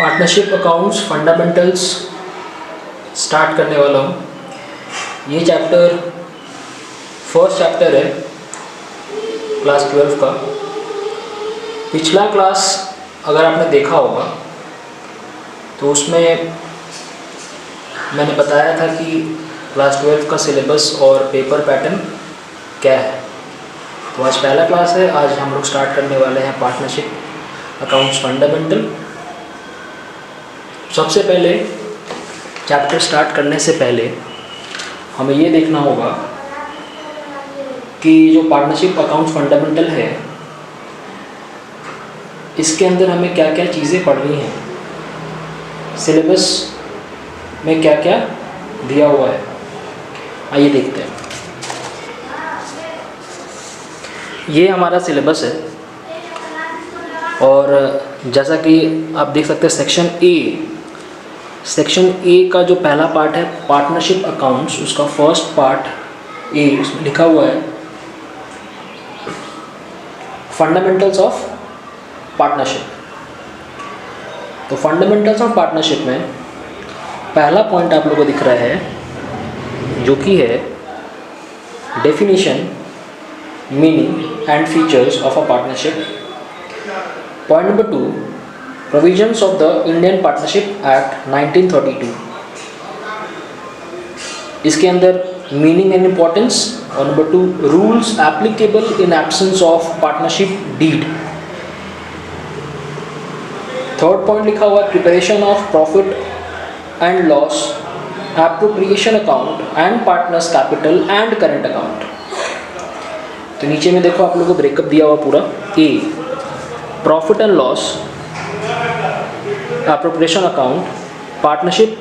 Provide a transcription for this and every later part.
Partnership accounts fundamentals start करने वाला हूँ। ये चैप्टर फर्स्ट चैप्टर है क्लास 12 का। पिछला क्लास अगर आपने देखा होगा तो उसमें मैंने बताया था कि क्लास 12 का सिलेबस और पेपर पैटर्न क्या है। तो आज पहला क्लास है। आज हम लोग स्टार्ट करने वाले हैं पार्टनरशिप अकाउंट्स फंडामेंटल। सबसे पहले चैप्टर स्टार्ट करने से पहले हमें ये देखना होगा कि जो पार्टनरशिप अकाउंट्स फंडामेंटल है इसके अंदर हमें क्या क्या चीज़ें पढ़नी हैं, सिलेबस में क्या क्या दिया हुआ है। आइए देखते हैं। ये हमारा सिलेबस है और जैसा कि आप देख सकते हैं सेक्शन ए का जो पहला पार्ट है पार्टनरशिप अकाउंट्स, उसका फर्स्ट पार्ट ए उसमें लिखा हुआ है फंडामेंटल्स ऑफ पार्टनरशिप। तो फंडामेंटल्स ऑफ पार्टनरशिप में पहला पॉइंट आप लोगों को दिख रहा है जो कि है definition, meaning and features of a partnership. Point number 2, provisions of the Indian partnership act 1932। इसके अंदर मीनिंग एंड इम्पोर्टेंस। और number 2, rules applicable in absence of partnership deed. Third point लिखा हुआ है preparation of profit and loss, appropriation account and partners capital and current account. तो नीचे में देखो आप लोगों को ब्रेकअप दिया हुआ पूरा। A profit and loss, appropriation account, partnership,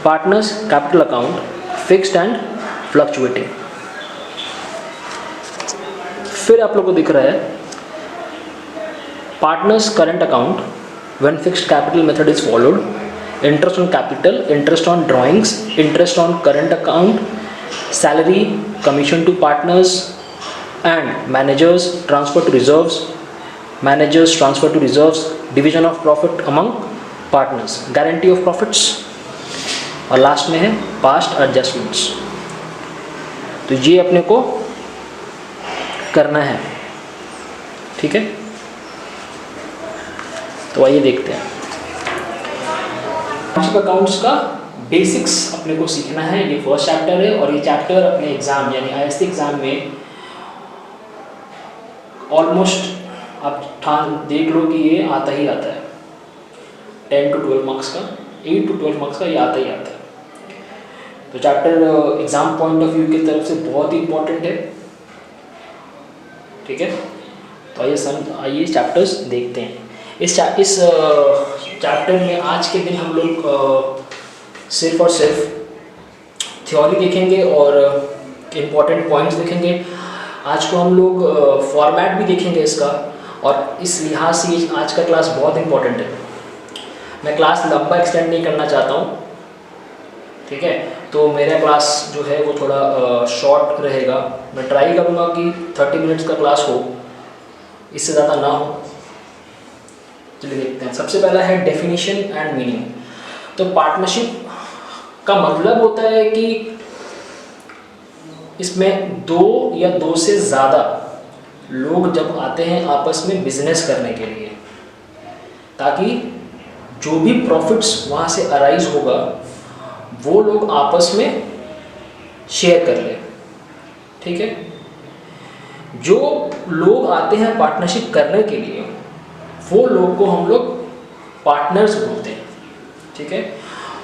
partners capital account, fixed and fluctuating. फिर आप लोग को दिख रहा है partners current account when fixed capital method is followed, interest on capital, interest on drawings, interest on current account, salary, commission to partners and managers, transfer to reserves, managers transfer to reserves, division of profit among partners, guarantee of profits, और last में है past adjustments। तो ये अपने को करना है, ठीक है। तो आइए देखते हैं। पार्टनरशिप अकाउंट्स का बेसिक्स अपने को सीखना है। ये फर्स्ट चैप्टर है और ये चैप्टर अपने एग्जाम यानी ISC एग्जाम में ऑलमोस्ट आप देख लो कि ये आता ही आता है। 10 to 12 मार्क्स का, 8 to 12 मार्क्स का ये आता ही आता है। तो chapter exam point of view की तरफ से बहुत ही इंपॉर्टेंट है, ठीक है। तो आइए चैप्टर्स देखते हैं। इस चैप्टर में आज के दिन हम लोग सिर्फ और सिर्फ थ्योरी देखेंगे और इम्पॉर्टेंट पॉइंट्स देखेंगे। आज को हम लोग फॉर्मेट भी देखेंगे इसका, और इस लिहाज से आज का क्लास बहुत इंपॉर्टेंट है। मैं क्लास लंबा एक्सटेंड नहीं करना चाहता हूँ, ठीक है। तो मेरा क्लास जो है वो थोड़ा शॉर्ट रहेगा। मैं ट्राई करूँगा कि 30 मिनट्स का क्लास हो, इससे ज़्यादा ना हो। चलिए देखते हैं। सबसे पहला है डेफिनेशन एंड मीनिंग। तो पार्टनरशिप का मतलब होता है कि इसमें दो या दो से ज़्यादा लोग जब आते हैं आपस में बिजनेस करने के लिए, ताकि जो भी प्रॉफिट्स वहाँ से अराइज होगा वो लोग आपस में शेयर कर ले, ठीक है। जो लोग आते हैं पार्टनरशिप करने के लिए वो लोग को हम लोग पार्टनर्स बोलते हैं, ठीक है।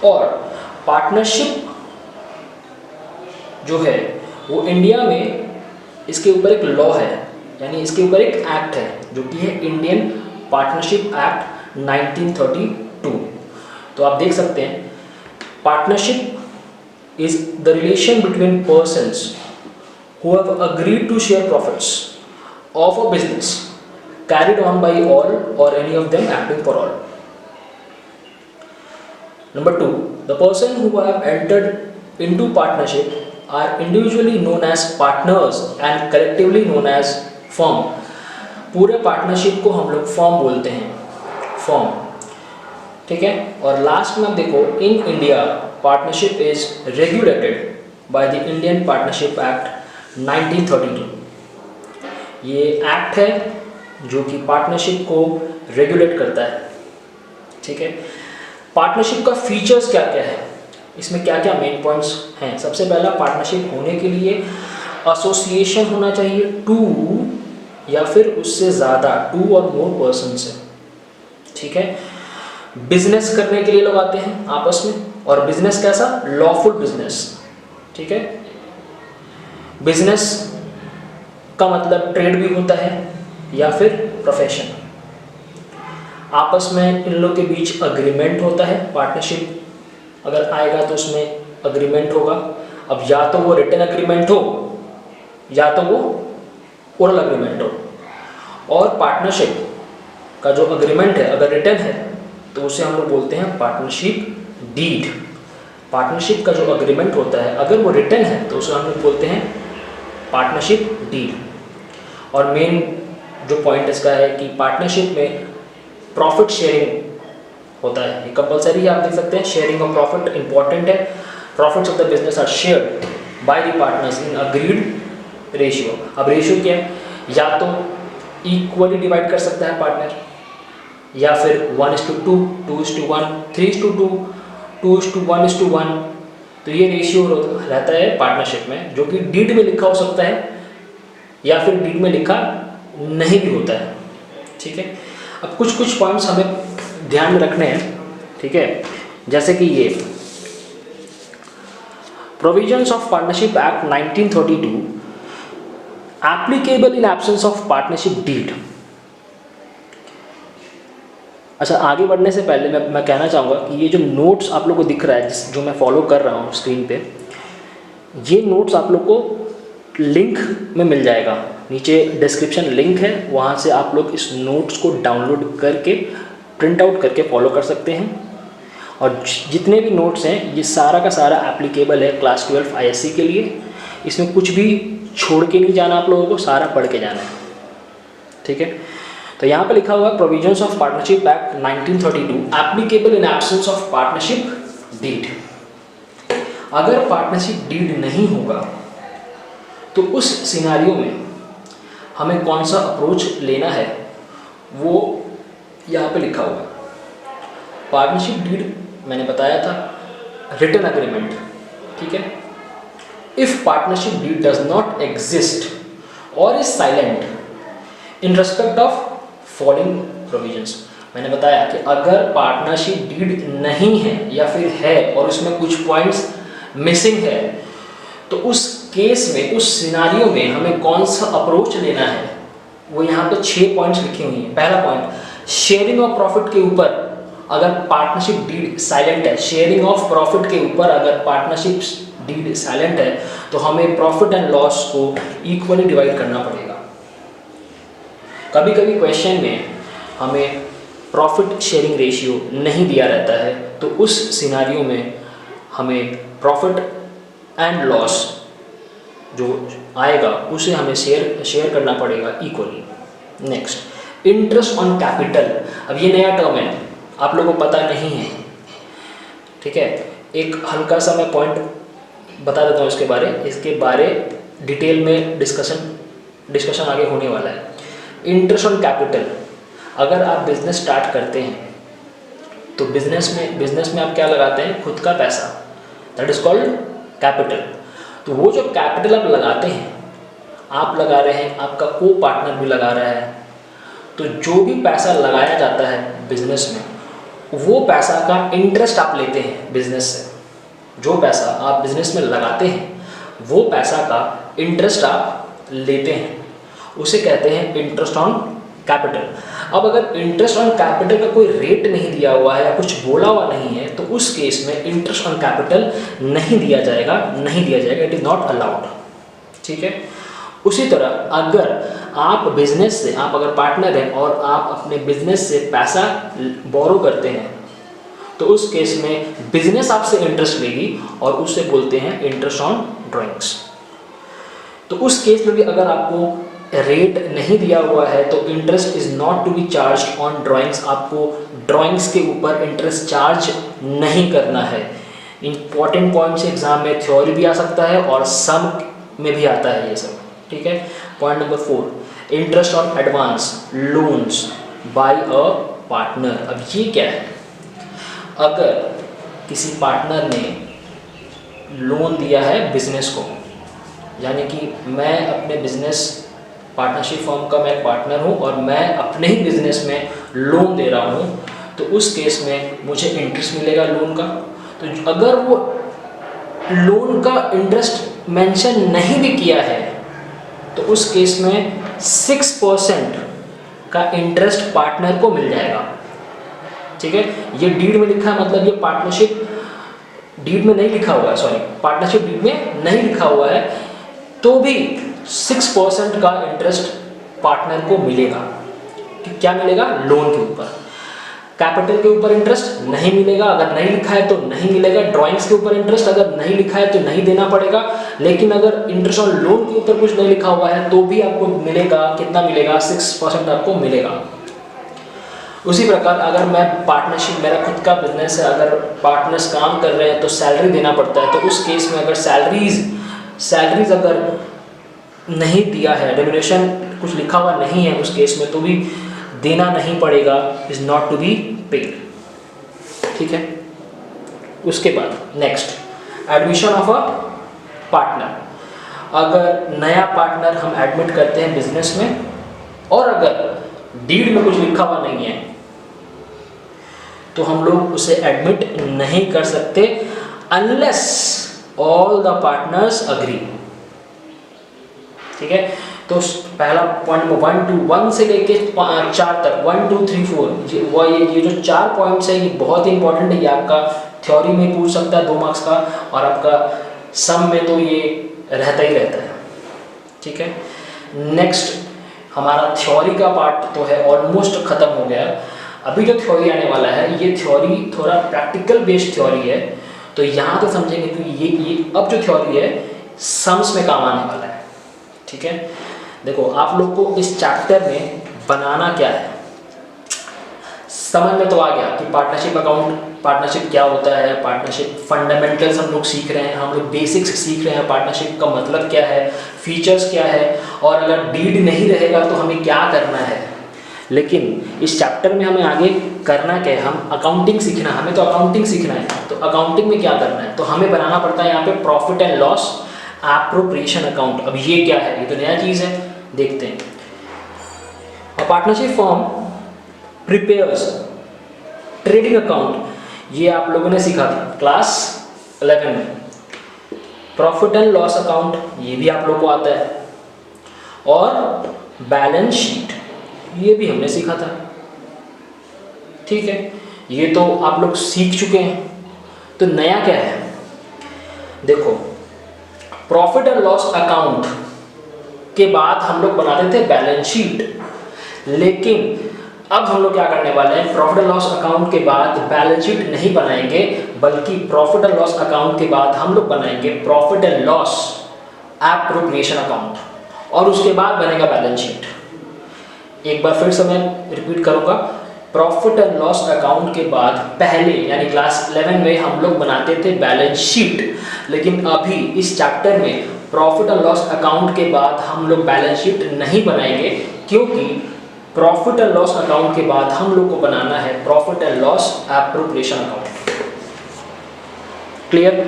और पार्टनरशिप जो है वो इंडिया में इसके ऊपर एक लॉ है, यानी इसके ऊपर एक एक्ट है जो कि है इंडियन पार्टनरशिप एक्ट 1932। तो आप देख सकते हैं partnership is the relation between persons who have agreed to share profits of a business carried on by all or any of them acting for all. Number 2, the person who have entered into partnership are individually known as partners and collectively known as firm. पूरे partnership को हम लोग firm बोलते हैं, firm, ठीक है। और last में आप देखो, in India partnership is regulated by the Indian partnership act 1932। ये एक्ट है जो कि पार्टनरशिप को रेगुलेट करता है, ठीक है। पार्टनरशिप का फीचर्स क्या क्या है, इसमें क्या क्या मेन पॉइंट्स हैं। सबसे पहला, पार्टनरशिप होने के लिए एसोसिएशन होना चाहिए 2 या फिर उससे ज़्यादा, 2 और मोर पर्सन से, ठीक है। बिजनेस करने के लिए लोग आते हैं आपस में, और बिजनेस कैसा, लॉफुल बिजनेस, ठीक है। बिजनेस का मतलब ट्रेड भी होता है या फिर प्रोफेशन। आपस में इन लोग के बीच अग्रीमेंट होता है, पार्टनरशिप अगर आएगा तो उसमें अग्रीमेंट होगा। अब या तो वो रिटन अग्रीमेंट हो या तो वो ओरल अग्रीमेंट हो। और पार्टनरशिप का जो अग्रीमेंट है अगर रिटन है तो उसे हम लोग बोलते हैं पार्टनरशिप डीड। पार्टनरशिप का जो अग्रीमेंट होता है अगर वो रिटन है तो उसे हम लोग बोलते हैं पार्टनरशिप डीड। और मेन जो पॉइंट इसका है कि पार्टनरशिप में प्रॉफिट शेयरिंग होता है, ये कंपलसरी है, आप देख सकते हैं। शेयरिंग ऑफ प्रॉफिट इंपॉर्टेंट है। Profits of the business are shared by the partners in agreed ratio. अब रेशियो क्या है, या तो इक्वली डिवाइड कर सकता है पार्टनर, या फिर 1:2, 2:1, 3:2, 2:1:1। तो ये रेशियो रहता है पार्टनरशिप में, जो कि डीड में लिखा हो सकता है या फिर डीड में लिखा नहीं भी होता है, ठीक है। अब कुछ कुछ पॉइंट्स हमें ध्यान में रखने हैं, ठीक है। जैसे कि ये provisions of partnership act 1932 applicable in absence of partnership deed. अच्छा, आगे बढ़ने से पहले मैं कहना चाहूँगा कि ये जो नोट्स आप लोग को दिख रहा है, जो मैं फॉलो कर रहा हूँ स्क्रीन पे, ये नोट्स आप लोग को लिंक में मिल जाएगा। नीचे डिस्क्रिप्शन लिंक है, वहाँ से आप लोग इस नोट्स को डाउनलोड करके प्रिंट आउट करके फॉलो कर सकते हैं। और जितने भी नोट्स हैं ये सारा का सारा एप्लीकेबल है क्लास 12 ISC के लिए। इसमें कुछ भी छोड़ के नहीं जाना आप लोगों को, सारा पढ़ के जाना है, ठीक है। तो यहाँ पे लिखा हुआ है provisions of partnership act 1932 applicable in absence of partnership deed. अगर पार्टनरशिप डीड नहीं होगा तो उस सिनारियो में हमें कौन सा अप्रोच लेना है वो यहाँ पे लिखा हुआ है। पार्टनरशिप डीड मैंने बताया था, रिटन अग्रीमेंट, ठीक है। If partnership deed does not exist और is silent in respect of following provisions. मैंने बताया कि अगर पार्टनरशिप डीड नहीं है या फिर है और उसमें कुछ पॉइंट्स मिसिंग है तो उस केस में, उस सिनारियो में हमें कौन सा अप्रोच लेना है वो यहाँ पे 6 पॉइंट्स लिखे हुए हैं। पहला पॉइंट, शेयरिंग ऑफ प्रॉफिट के ऊपर अगर पार्टनरशिप डीड साइलेंट है, शेयरिंग ऑफ प्रॉफिट के ऊपर अगर पार्टनरशिप डीड साइलेंट है तो हमें प्रॉफिट एंड लॉस को इक्वली डिवाइड करना पड़ेगा। कभी कभी क्वेश्चन में हमें प्रॉफिट शेयरिंग रेशियो नहीं दिया रहता है तो उस सिनारियो में हमें प्रॉफिट एंड लॉस जो आएगा उसे हमें शेयर करना पड़ेगा equally. Next, interest on capital. अब ये नया टर्म है, आप लोगों को पता नहीं है, ठीक है। एक हल्का सा मैं पॉइंट बता देता हूँ इसके बारे डिटेल में डिस्कशन आगे होने वाला है। इंटरेस्ट ऑन कैपिटल, अगर आप बिजनेस स्टार्ट करते हैं तो बिजनेस में आप क्या लगाते हैं, खुद का पैसा, दैट इज कॉल्ड कैपिटल। तो वो जो कैपिटल आप लगाते हैं, आप लगा रहे हैं, आपका को पार्टनर भी लगा रहा है, तो जो भी पैसा लगाया जाता है बिजनेस में वो पैसा का इंटरेस्ट आप लेते हैं बिजनेस से। जो पैसा आप बिजनेस में लगाते हैं वो पैसा का इंटरेस्ट आप लेते हैं, उसे कहते हैं इंटरेस्ट ऑन कैपिटल। अब अगर इंटरेस्ट ऑन कैपिटल का कोई रेट नहीं दिया हुआ है या कुछ बोला हुआ नहीं है तो उस केस में इंटरेस्ट ऑन कैपिटल नहीं दिया जाएगा, इट इज़ नॉट अलाउड, ठीक है। उसी तरह अगर आप बिजनेस से, आप अगर पार्टनर हैं और आप अपने बिजनेस से पैसा बोरो करते हैं तो उस केस में बिजनेस आपसे इंटरेस्ट लेगी और उससे बोलते हैं इंटरेस्ट ऑन ड्राइंग्स। तो उस केस में भी अगर आपको रेट नहीं दिया हुआ है तो interest is not to be charge on drawings, आपको ड्राइंग्स के ऊपर इंटरेस्ट चार्ज नहीं करना है। इंपॉर्टेंट पॉइंट्स एग्जाम में थ्योरी भी आ सकता है और सम में भी आता है ये सब, ठीक है। Point number 4, interest on advance loans by a partner. अब ये क्या है? अगर किसी पार्टनर ने लोन दिया है बिजनेस को, यानी कि मैं अपने बिजनेस पार्टनरशिप फर्म का मैं पार्टनर हूँ और मैं अपने ही बिजनेस में लोन दे रहा हूँ, तो उस केस में मुझे इंटरेस्ट मिलेगा लोन का। तो अगर वो लोन का इंटरेस्ट मेंशन नहीं भी किया है तो उस केस में 6% का इंटरेस्ट पार्टनर को मिल जाएगा, ठीक है। ये डीड में लिखा है, मतलब ये पार्टनरशिप डीड में नहीं लिखा हुआ है, सॉरी पार्टनरशिप डीड में नहीं लिखा हुआ है, तो भी 6% का इंटरेस्ट पार्टनर को मिलेगा। कि क्या मिलेगा? लोन के ऊपर। कैपिटल के ऊपर इंटरेस्ट नहीं मिलेगा, अगर नहीं लिखा है तो नहीं मिलेगा। ड्राइंग्स के ऊपर इंटरेस्ट अगर नहीं लिखा है तो नहीं देना पड़ेगा, लेकिन अगर इंटरेस्ट ऑन लोन के ऊपर कुछ नहीं लिखा हुआ है तो भी आपको मिलेगा। कितना मिलेगा? 6% आपको मिलेगा। उसी प्रकार अगर मैं पार्टनरशिप, मेरा खुद का बिजनेस है, अगर पार्टनर्स काम कर रहे हैं तो सैलरी देना पड़ता है, तो उस केस में अगर सैलरीज अगर नहीं दिया है, रेम्युनरेशन कुछ लिखा हुआ नहीं है उस केस में, तो भी देना नहीं पड़ेगा, is not to be paid, ठीक है। उसके बाद next, admission of a partner. अगर नया पार्टनर हम एडमिट करते हैं बिजनेस में और अगर डीड में कुछ लिखा हुआ नहीं है तो हम लोग उसे एडमिट नहीं कर सकते unless all the partners agree, ठीक है। तो पहला पॉइंट 1 से लेके 4 तक, 1 2 3 4, ये जो 4 पॉइंट्स है ये बहुत ही इंपॉर्टेंट है। ये आपका थ्योरी में पूछ सकता है 2 मार्क्स का, और आपका सम में तो ये रहता ही रहता है, ठीक है। नेक्स्ट, हमारा थ्योरी का पार्ट तो है ऑलमोस्ट खत्म हो गया। अभी जो थ्योरी आने वाला है ये थ्योरी थोड़ा प्रैक्टिकल बेस्ड थ्योरी है, तो यहाँ तो समझेंगे कि ये अब जो थ्योरी है सम्स में काम आने वाला है, ठीक है। देखो आप लोग को इस चैप्टर में बनाना क्या है समझ में तो आ गया कि पार्टनरशिप अकाउंट, पार्टनरशिप क्या होता है, पार्टनरशिप फंडामेंटल्स हम लोग सीख रहे हैं, हम लोग बेसिक्स सीख रहे हैं, पार्टनरशिप का मतलब क्या है, फीचर्स क्या है, और अगर डीड नहीं रहेगा तो हमें क्या करना है। लेकिन इस चैप्टर में हमें आगे करना क्या है, हम अकाउंटिंग सीखना है, हमें तो अकाउंटिंग सीखना है। तो अकाउंटिंग में क्या करना है, तो हमें बनाना पड़ता है यहाँ पे profit and loss appropriation account. अब ये क्या है, ये तो नया चीज़ है, देखते हैं। A partnership firm prepares trading account, ये आप लोगों ने सीखा था क्लास 11 में। प्रॉफिट एंड लॉस अकाउंट ये भी आप लोग को आता है, और बैलेंस शीट ये भी हमने सीखा था, ठीक है। ये तो आप लोग सीख चुके हैं। तो नया क्या है, देखो प्रॉफिट एंड लॉस अकाउंट के बाद हम लोग बनाते थे बैलेंस शीट, लेकिन अब हम लोग क्या करने वाले हैं, प्रॉफिट एंड लॉस अकाउंट के बाद बैलेंस शीट नहीं बनाएंगे, बल्कि प्रॉफिट एंड लॉस अकाउंट के बाद हम लोग बनाएंगे profit and loss appropriation account, और उसके बाद बनेगा बैलेंस शीट। एक बार फिर से मैं रिपीट करूंगा, प्रॉफिट एंड लॉस अकाउंट के बाद पहले यानी क्लास 11 में हम लोग बनाते थे बैलेंस शीट, लेकिन अभी इस चैप्टर में प्रॉफिट एंड लॉस अकाउंट के बाद हम लोग बैलेंस शीट नहीं बनाएंगे, क्योंकि प्रॉफिट एंड लॉस अकाउंट के बाद हम लोग को बनाना है profit and loss appropriation account. Clear?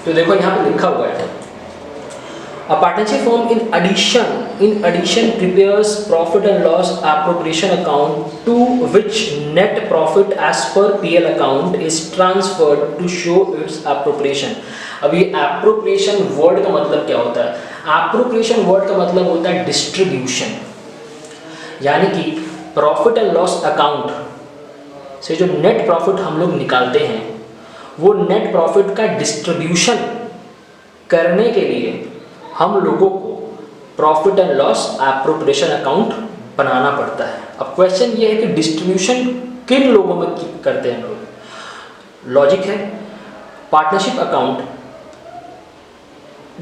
तो देखो यहाँ पे लिखा हुआ है, a partnership firm in addition prepares profit and loss appropriation account to which net profit as per PL account is transferred to show its appropriation। अब ये appropriation word का मतलब क्या होता है, appropriation वर्ड का मतलब होता है डिस्ट्रीब्यूशन, यानी कि प्रॉफिट एंड लॉस अकाउंट से जो नेट प्रॉफिट हम लोग निकालते हैं वो नेट प्रॉफिट का डिस्ट्रीब्यूशन करने के लिए हम लोगों को profit and loss appropriation account बनाना पड़ता है। अब क्वेश्चन ये है कि डिस्ट्रीब्यूशन किन लोगों में करते हैं लोग। लॉजिक है, पार्टनरशिप अकाउंट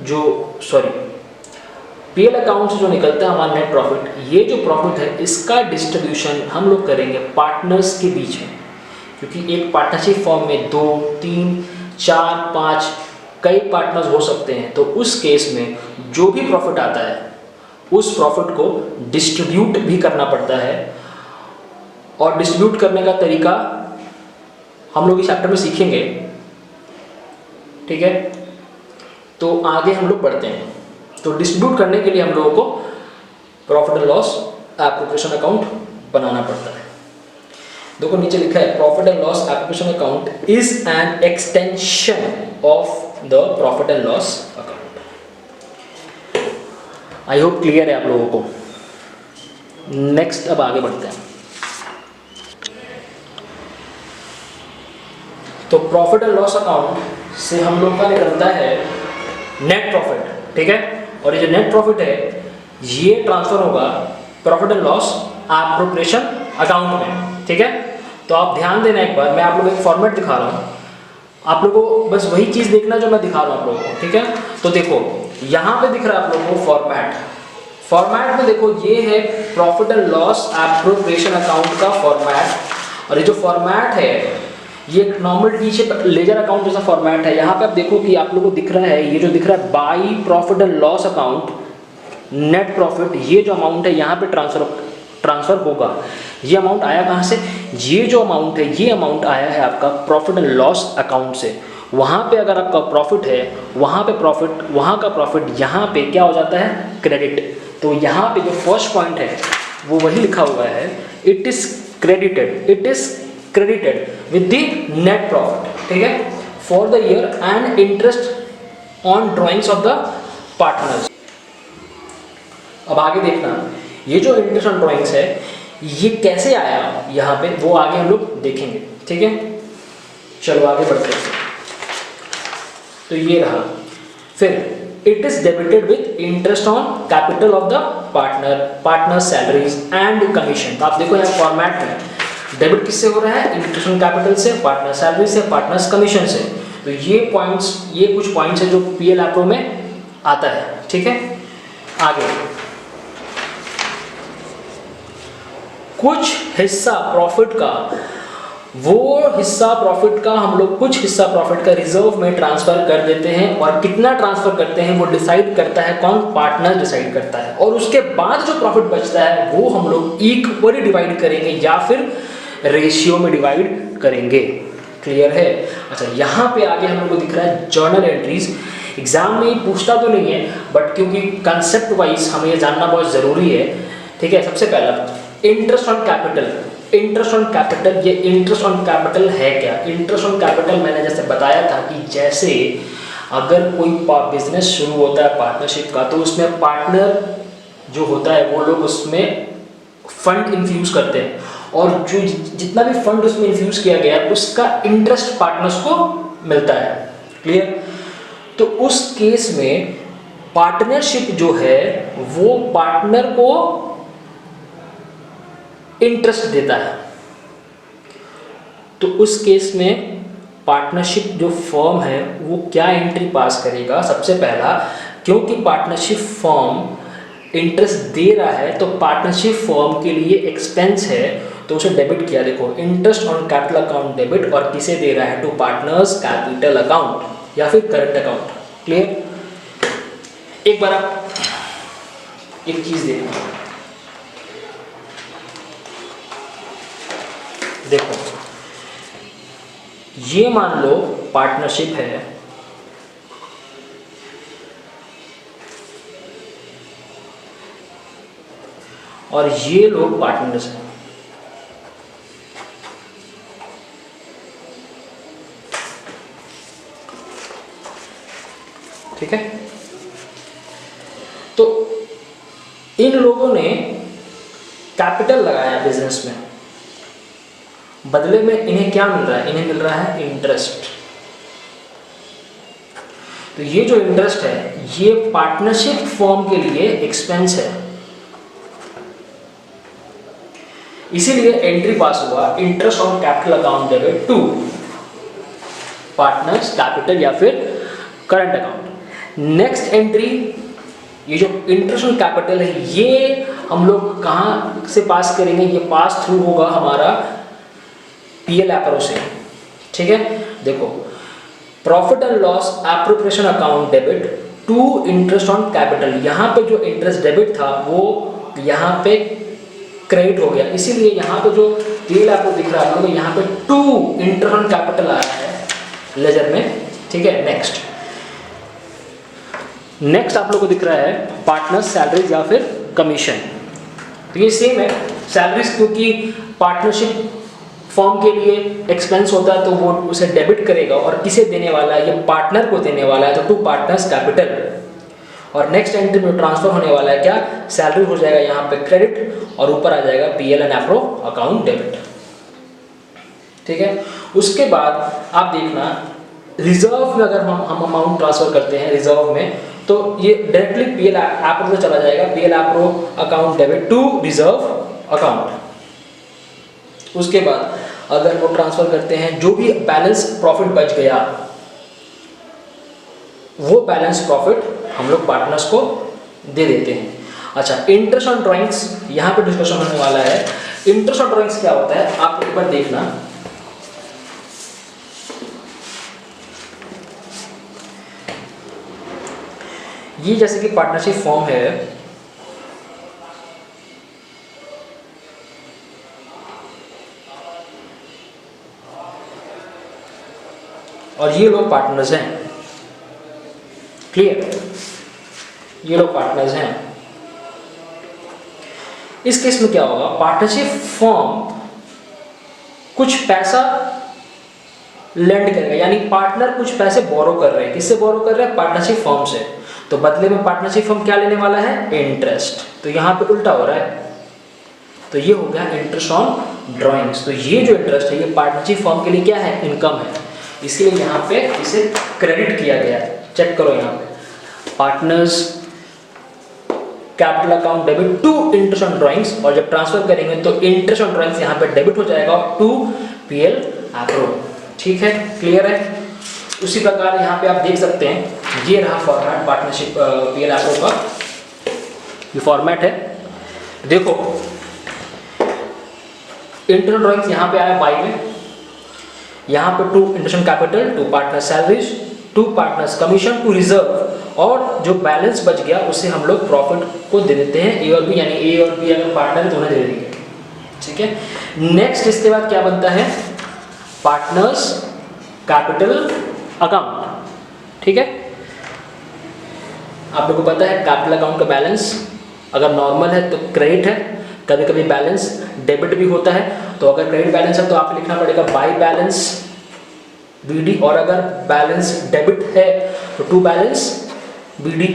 जो पीएल अकाउंट से जो निकलता है हमारा नेट प्रॉफिट, ये जो प्रॉफिट है इसका डिस्ट्रीब्यूशन हम लोग करेंगे पार्टनर्स के बीच में, क्योंकि एक पार्टनरशिप फॉर्म में 2, 3, 4, 5 कई पार्टनर्स हो सकते हैं। तो उस केस में जो भी प्रॉफिट आता है उस प्रॉफिट को डिस्ट्रीब्यूट भी करना पड़ता है, और डिस्ट्रीब्यूट करने का तरीका हम लोग इस चैप्टर में सीखेंगे। ठीक है, तो आगे हम लोग बढ़ते हैं। तो डिस्ट्रीब्यूट करने के लिए हम लोगों को profit and loss appropriation account बनाना पड़ता है। देखो नीचे लिखा है profit and loss appropriation account is an extension of the profit and loss account. I hope clear है आप लोगों को। नेक्स्ट अब आगे बढ़ते हैं। तो प्रॉफिट एंड लॉस अकाउंट से हम लोग का निकलता है नेट प्रॉफिट। ठीक है, और ये जो नेट प्रॉफिट है ये ट्रांसफर होगा profit and loss appropriation account में। ठीक है, तो आप ध्यान देना, एक बार मैं आप लोगों को एक फॉर्मेट दिखा रहा हूँ, आप लोगों को बस वही चीज़ देखना जो मैं दिखा रहा हूँ आप लोगों को। ठीक है, तो देखो यहाँ पे दिख रहा है आप लोगों को फॉर्मेट में देखो ये है profit and loss appropriation account का फॉर्मेट। और ये जो फॉर्मेट है ये normal T shape ledger account जैसा फॉर्मेट है। यहाँ पे आप देखो कि आप लोगों को दिख रहा है, ये जो दिख रहा है by profit and loss account net profit, ये जो अमाउंट है यहाँ पे ट्रांसफर होगा। ये अमाउंट आया कहाँ से? ये जो अमाउंट है ये अमाउंट आया है आपका प्रॉफिट एंड लॉस अकाउंट से। वहाँ पे अगर आपका प्रॉफिट है वहाँ पे प्रॉफिट, वहाँ का प्रॉफिट यहाँ पे क्या हो जाता है? क्रेडिट। तो यहाँ पे जो फर्स्ट पॉइंट है वो वही लिखा हुआ है, it is credited with the net profit। ठीक है, for the year and interest on drawings of the partners। अब आगे देखना, ये जो इंटरेस्ट ऑन ड्राइंग्स है ये कैसे आया यहाँ पे, वो आगे हम लोग देखेंगे। ठीक है, चलो आगे बढ़ते हैं। तो ये रहा, फिर it is debited with interest on capital of the partner salaries and commission. तो आप देखो यहाँ फॉर्मेट में डेबिट किससे हो रहा है? इंटरेस्ट ऑन कैपिटल से, पार्टनर सैलरी से, पार्टनर्स कमीशन से। तो ये कुछ पॉइंट्स है जो पीएल एप्रो में आता है। ठीक है, आगे कुछ हिस्सा प्रॉफिट का, हम लोग कुछ हिस्सा प्रॉफिट का रिजर्व में ट्रांसफर कर देते हैं, और कितना ट्रांसफर करते हैं वो डिसाइड करता है कौन? पार्टनर डिसाइड करता है। और उसके बाद जो प्रॉफिट बचता है वो हम लोग इक्वली डिवाइड करेंगे या फिर रेशियो में डिवाइड करेंगे। क्लियर है? अच्छा, यहाँ पे आगे हम लोग को दिख रहा है जर्नल एंट्रीज। एग्जाम में पूछता तो नहीं है, बट क्योंकि कंसेप्ट वाइज हमें ये जानना बहुत ज़रूरी है। ठीक है, सबसे पहला interest on capital. Interest on capital, ये इंटरेस्ट ऑन कैपिटल है क्या? इंटरेस्ट ऑन कैपिटल मैंने जैसे बताया था कि जैसे अगर कोई बिजनेस शुरू होता है पार्टनरशिप का, तो उसमें पार्टनर जो होता है वो लोग उसमें फंड इन्फ्यूज करते हैं, और जो जितना भी फंड उसमें इन्फ्यूज किया गया उसका इंटरेस्ट पार्टनर्स को मिलता है। क्लियर? तो उस केस में पार्टनरशिप जो है वो पार्टनर को इंटरेस्ट देता है। तो उस केस में पार्टनरशिप जो फर्म है वो क्या एंट्री पास करेगा? सबसे पहला, क्योंकि पार्टनरशिप फर्म इंटरेस्ट दे रहा है तो पार्टनरशिप फर्म के लिए एक्सपेंस है, तो उसे डेबिट किया। देखो interest on capital account debit, और किसे दे रहा है? टू पार्टनर्स कैपिटल अकाउंट या फिर करंट अकाउंट। क्लियर? एक बार आप एक चीज देखो, ये मान लो पार्टनरशिप है, और ये लोग पार्टनर्स हैं। ठीक है, तो इन लोगों ने कैपिटल लगाया बिजनेस में, बदले में इन्हें क्या मिल रहा है? इन्हें मिल रहा है इंटरेस्ट। तो ये जो इंटरेस्ट है ये पार्टनरशिप फॉर्म के लिए एक्सपेंस है, इसीलिए एंट्री पास हुआ interest on capital account debit to partners capital या फिर करंट अकाउंट। नेक्स्ट एंट्री, ये जो इंटरेस्ट ऑन कैपिटल है ये हम लोग कहाँ से पास करेंगे, ये पास थ्रू होगा हमारा पीएल एप्रो से। ठीक है, देखो profit and loss appropriation account debit to interest on capital, यहाँ पे जो इंटरेस्ट डेबिट था वो यहाँ पे क्रेडिट हो गया, इसीलिए यहाँ पे जो पीएल एप्रो दिख रहा है आप लोगों को यहाँ पे टू इंटरेस्ट ऑन कैपिटल आया है लेजर में। ठीक है, नेक्स्ट आप लोग को दिख रहा है पार्टनर्स सैलरीज या फिर कमीशन। तो ये सेम है, सैलरीज क्योंकि पार्टनरशिप फॉर्म के लिए एक्सपेंस होता है तो वो उसे डेबिट करेगा, और किसे देने वाला है, ये पार्टनर को देने वाला है, तो टू पार्टनर्स कैपिटल। और नेक्स्ट एंट्री में ट्रांसफर होने वाला है क्या, सैलरी हो जाएगा यहाँ पे क्रेडिट और ऊपर आ जाएगा PL and appro account debit. ठीक है, उसके बाद आप देखना रिजर्व में अगर हम अमाउंट ट्रांसफर करते हैं रिजर्व में, तो ये डायरेक्टली पीएल एप्रो से चला जाएगा, PL appro account debit to reserve account. उसके बाद अगर वो ट्रांसफर करते हैं जो भी बैलेंस प्रॉफिट बच गया, वो बैलेंस प्रॉफिट हम लोग पार्टनर्स को दे देते हैं। अच्छा, इंटरेस्ट ऑन ड्राइंग्स यहाँ पे डिस्कशन होने वाला है। इंटरेस्ट ऑन ड्राइंग्स क्या होता है आप एक बार देखना, ये जैसे कि पार्टनरशिप फॉर्म है, और ये लोग पार्टनर्स हैं, क्लियर, ये लोग पार्टनर्स हैं। इस केस में क्या होगा, पार्टनरशिप फॉर्म कुछ पैसा लेंड करेगा, यानी पार्टनर कुछ पैसे बोरो कर रहे हैं, किससे बोरो कर रहे हैं, पार्टनरशिप फॉर्म से, तो बदले में पार्टनरशिप फॉर्म क्या लेने वाला है, इंटरेस्ट। तो यहाँ पे उल्टा हो रहा है, तो ये हो गया इंटरेस्ट ऑन ड्राइंग्स। तो ये जो इंटरेस्ट है ये पार्टनरशिप फॉर्म के लिए क्या है, इनकम है, इसलिए यहाँ पे इसे क्रेडिट किया गया है। चेक करो यहाँ पे partners capital account debit to interest on drawings, और जब ट्रांसफर करेंगे तो इंटरेस्ट ऑन ड्राइंग्स यहाँ पे डेबिट हो जाएगा टू पीएल एप्रो। ठीक है, क्लियर है। उसी प्रकार यहाँ पे आप देख सकते हैं ये रहा फॉर्मेट पार्टनरशिप पीएल एप्रो का, ये फॉर्मेट है। देखो इंटरेस्ट ड्राइंग्स यहाँ पे आया बाई में, यहाँ पे to interest capital, to partner salaries, to partners commission, to reserve, और जो बैलेंस बच गया उससे हम लोग प्रॉफिट को दे देते हैं ए और बी, यानी ए और बी अगर पार्टनर है तो उन्हें दे देंगे। ठीक है, नेक्स्ट इसके बाद क्या बनता है, पार्टनर्स कैपिटल अकाउंट। ठीक है, आप लोगों को पता है कैपिटल अकाउंट का बैलेंस अगर नॉर्मल है तो क्रेडिट है, कभी कभी बैलेंस डेबिट भी होता है, तो अगर क्रेडिट बैलेंस है तो आपको लिखना पड़ेगा बाई बैलेंस बीडी, और अगर बैलेंस डेबिट है तो टू बैलेंस बीडी।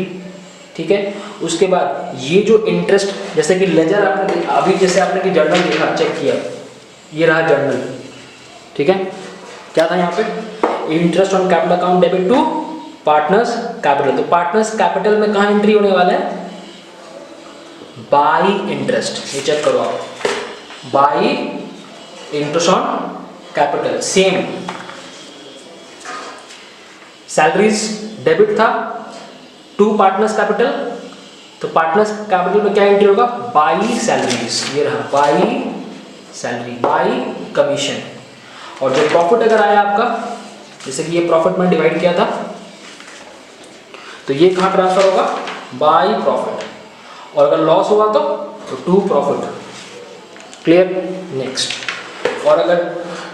ठीक है, उसके बाद ये जो इंटरेस्ट, जैसे कि लेजर आपने अभी जैसे आपने कि जर्नल देखा, चेक किया, ये रहा जर्नल। ठीक है, क्या था यहाँ पे, interest on capital account debit to partners capital, तो पार्टनर्स कैपिटल में कहाँ एंट्री होने वाला है, बाई इंटरेस्ट। ये चेक करो आप, by interest on capital. Same salaries debit था टू पार्टनर्स कैपिटल, तो पार्टनर्स कैपिटल में क्या एंट्री होगा, बाई सैलरीज, ये रहा बाई सैलरी, बाई कमीशन। और जो प्रॉफिट अगर आया आपका, जैसे कि ये प्रॉफिट में डिवाइड किया था, तो ये कहाँ ट्रांसफर होगा, बाई प्रॉफिट, और अगर लॉस हुआ तो टू प्रॉफिट। Clear, next. और अगर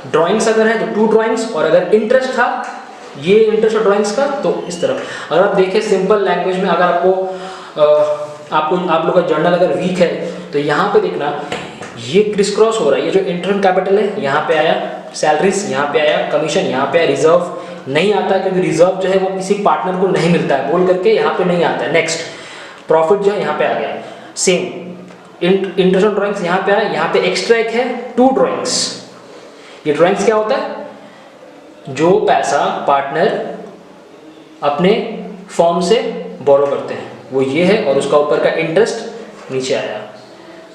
ड्राइंग्स अगर है तो टू ड्राइंग्स, और अगर इंटरेस्ट था, ये इंटरेस्ट और ड्राइंग्स का, तो इस तरफ। अगर आप देखें सिंपल लैंग्वेज में, अगर आप लोग का जर्नल अगर वीक है तो यहाँ पे देखना ये क्रिस क्रॉस हो रहा है, ये जो इंटरेस्ट कैपिटल है यहाँ पे आया, सैलरीज यहाँ पे आया, कमीशन यहाँ पे आया, रिजर्व नहीं आता क्योंकि रिजर्व जो है वो किसी पार्टनर को नहीं मिलता है बोल करके यहाँ पे नहीं आता है। नेक्स्ट प्रॉफिट जो है यहाँ पे आ गया, सेम इंटरेस्ट ऑन ड्राइंग्स यहाँ पे आया, यहाँ पे एक्स्ट्रा एक है टू ड्राइंग्स। ये ड्राइंग्स क्या होता है, जो पैसा पार्टनर अपने फॉर्म से बोरो करते हैं, वो ये है, और उसका ऊपर का इंटरेस्ट नीचे आया।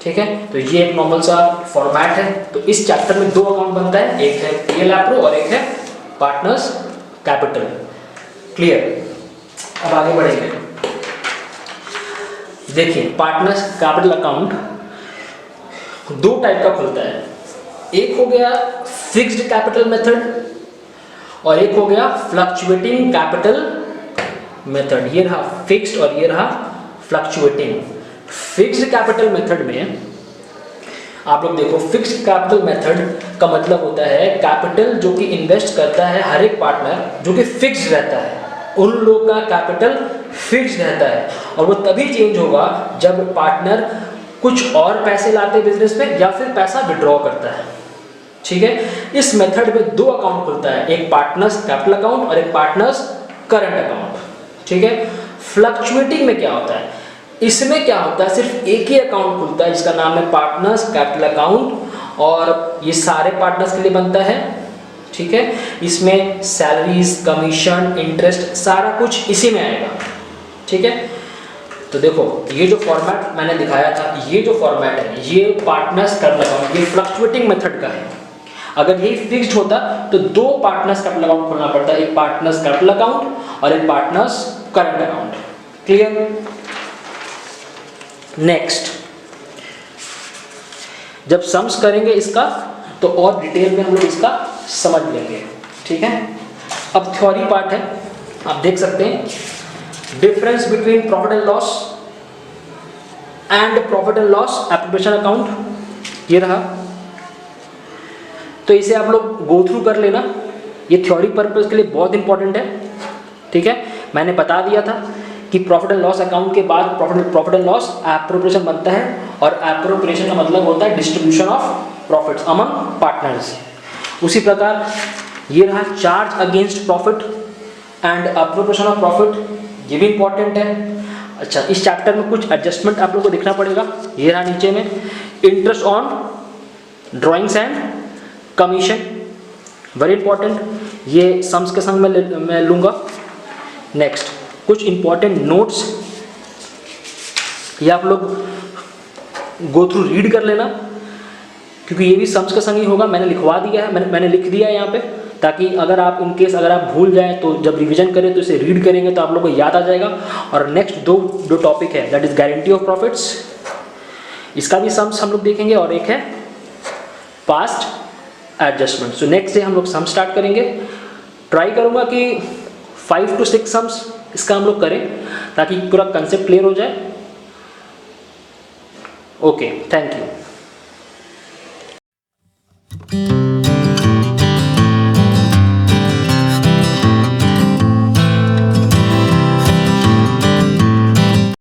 ठीक है, तो ये एक नॉर्मल सा फॉर्मेट है। तो इस चैप्टर में 2 अकाउंट बनता है, एक है पीएल एप्रो और एक है पार्टनर्स कैपिटल। क्लियर? अब आगे बढ़ेंगे। देखिए, पार्टनर्स कैपिटल अकाउंट 2 टाइप का खुलता है। एक हो गया फिक्स्ड कैपिटल मेथड और एक हो गया फ्लक्चुएटिंग कैपिटल मेथड। ये रहा फिक्स्ड और ये रहा फ्लक्चुएटिंग। फिक्स्ड कैपिटल मेथड में आप लोग देखो, फिक्स्ड कैपिटल मेथड का मतलब होता है कैपिटल जो कि इन्वेस्ट करता है हर एक पार्टनर, जो कि फिक्स्ड रहता है, उन लोग का कैपिटल फिक्स्ड रहता है, और वो तभी चेंज होगा जब पार्टनर कुछ और पैसे लाते हैं बिजनेस में या फिर पैसा विड्रॉ करता है। ठीक है, इस मेथड में 2 अकाउंट खुलता है, एक पार्टनर्स कैपिटल अकाउंट और एक पार्टनर्स करंट अकाउंट। ठीक है, फ्लक्चुएटिंग में क्या होता है, इसमें क्या होता है, सिर्फ एक ही अकाउंट खुलता है जिसका नाम है पार्टनर्स कैपिटल अकाउंट, और ये सारे पार्टनर्स के लिए बनता है। ठीक है, इसमें सैलरीज, कमीशन, इंटरेस्ट सारा कुछ इसी में आएगा। ठीक है, तो देखो ये जो फॉर्मेट मैंने दिखाया था, ये जो फॉर्मेट है ये पार्टनर्स कैपिटल अकाउंट, ये फ्लक्चुएटिंग मेथड का है। अगर यही फिक्स्ड होता तो 2 पार्टनर्स कैपिटल अकाउंट खोलना पड़ता है, एक पार्टनर्स कैपिटल अकाउंट और एक partners current account. Clear? Next, जब सम्स करेंगे इसका तो और डिटेल में हम लोग इसका समझ लेंगे। ठीक है, अब थ्योरी पार्ट है, आप देख सकते हैं difference between profit and loss and profit and loss appropriation account, ये रहा। तो इसे आप लोग गो थ्रू कर लेना, ये थ्योरी पर्पस के लिए बहुत इंपॉर्टेंट है। ठीक है, मैंने बता दिया था कि प्रॉफिट एंड लॉस अकाउंट के बाद प्रॉफिट एंड लॉस एप्रोप्रिएशन बनता है, और एप्रोप्रिएशन का मतलब होता है distribution of profits among partners. उसी प्रकार ये रहा charge against profit and appropriation of profit, ये भी इंपॉर्टेंट है। अच्छा, इस चैप्टर में कुछ एडजस्टमेंट आप लोगों को देखना पड़ेगा, ये रहा नीचे में interest on drawings and commission, very important, ये सम्स के संग मैं लूँगा। नेक्स्ट, कुछ इंपॉर्टेंट नोट्स ये आप लोग गो थ्रू रीड कर लेना, क्योंकि ये भी सम्स के संग ही होगा। मैंने लिखवा दिया है, मैंने लिख दिया है यहाँ पे, ताकि अगर आप इनकेस अगर आप भूल जाएं तो जब रिवीजन करें तो इसे रीड करेंगे तो आप लोगों को याद आ जाएगा। और नेक्स्ट दो टॉपिक है, that is guarantee of profits, इसका भी सम्स हम लोग देखेंगे, और एक है past adjustment. So next day हम लोग सम स्टार्ट करेंगे। ट्राई करूँगा कि 5 to 6 सम्स इसका हम लोग करें ताकि पूरा कंसेप्ट क्लियर हो जाए। Okay, thank you.